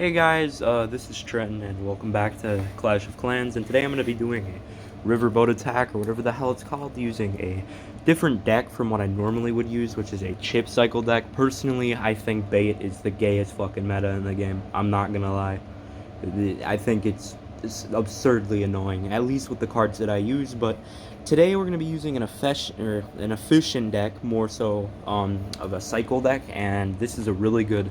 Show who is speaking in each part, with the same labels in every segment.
Speaker 1: Hey guys, this is Trenton, and welcome back to Clash of Clans, and today I'm going to be doing a riverboat attack, or whatever the hell it's called, using a different deck from what I normally would use, which is a chip cycle deck. Personally, I think bait is the gayest fucking meta in the game. I'm not gonna lie. I think it's absurdly annoying, at least with the cards that I use, but today we're going to be using an efficient deck, more so of a cycle deck, and this is a really good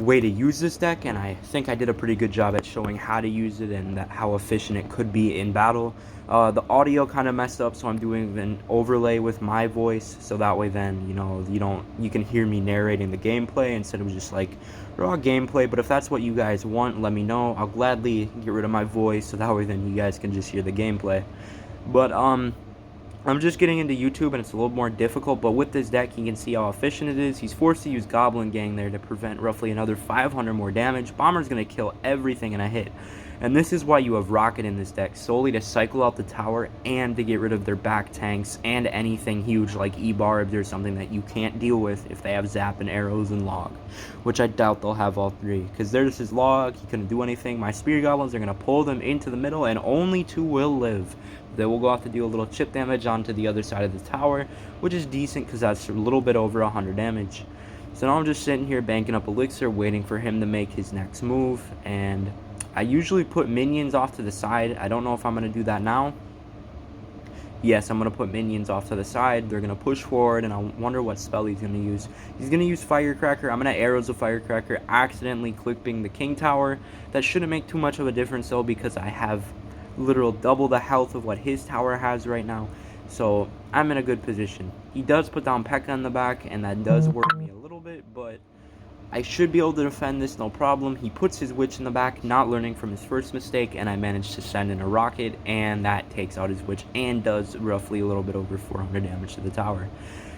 Speaker 1: way to use this deck, and I think I did a pretty good job at showing how to use it and how efficient it could be in battle. The audio kind of messed up, so I'm doing an overlay with my voice, so that way then you can hear me narrating the gameplay instead of just like raw gameplay. But if that's what you guys want, let me know. I'll gladly get rid of my voice, so that way then you guys can just hear the gameplay. But I'm just getting into YouTube, and it's a little more difficult, but with this deck, you can see how efficient it is. He's forced to use Goblin Gang there to prevent roughly another 500 more damage. Bomber's going to kill everything in a hit. And this is why you have Rocket in this deck, solely to cycle out the tower and to get rid of their back tanks and anything huge like E-Barbs or something that you can't deal with if they have Zap and Arrows and Log. Which I doubt they'll have all three, because there's his Log, he couldn't do anything. My Spear Goblins are going to pull them into the middle, and only two will live. They will go off to deal a little chip damage onto the other side of the tower, which is decent because that's a little bit over 100 damage. So now I'm just sitting here banking up Elixir, waiting for him to make his next move, and I usually put minions off to the side. I don't know if I'm going to do that now. Yes, I'm going to put minions off to the side. They're going to push forward, and I wonder what spell he's going to use. He's going to use Firecracker. I'm going to Arrows of Firecracker, accidentally clipping the King Tower. That shouldn't make too much of a difference, though, because I have literal double the health of what his tower has right now, so I'm in a good position. He does put down P.E.K.K.A in the back, and that does worry me a little bit, but I should be able to defend this no problem. He puts his Witch in the back, not learning from his first mistake, and I managed to send in a Rocket, and that takes out his Witch and does roughly a little bit over 400 damage to the tower.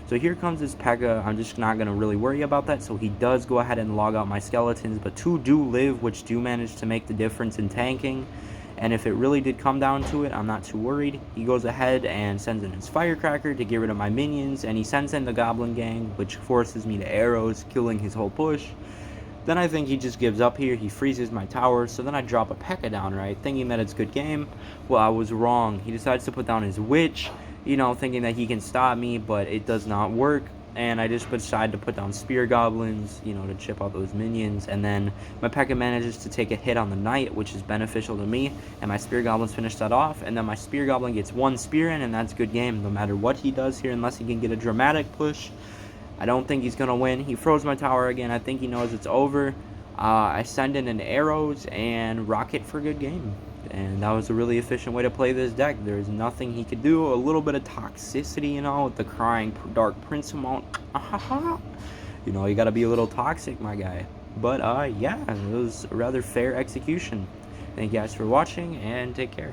Speaker 1: So here comes his P.E.K.K.A. I'm just not going to really worry about that, so he does go ahead and log out my skeletons, but two do live, which do manage to make the difference in tanking. And if it really did come down to it, I'm not too worried. He goes ahead and sends in his Firecracker to get rid of my minions, and he sends in the Goblin Gang, which forces me to Arrows, killing his whole push. Then I think he just gives up here. He freezes my tower, so then I drop a P.E.K.K.A down, right, thinking that it's good game. Well, I was wrong. He decides to put down his Witch, thinking that he can stop me, but it does not work. And I just decide to put down Spear Goblins, to chip out those minions. And then my P.E.K.K.A manages to take a hit on the Knight, which is beneficial to me. And my Spear Goblins finish that off. And then my Spear Goblin gets one Spear in, and that's good game, no matter what he does here, unless he can get a dramatic push. I don't think he's going to win. He froze my tower again. I think he knows it's over. I send in an Arrows and Rocket for good game. And that was a really efficient way to play this deck. There's nothing he could do. A little bit of toxicity, with the crying Dark Prince amount. You gotta be a little toxic, my guy. But yeah, it was a rather fair execution. Thank you guys for watching, and take care.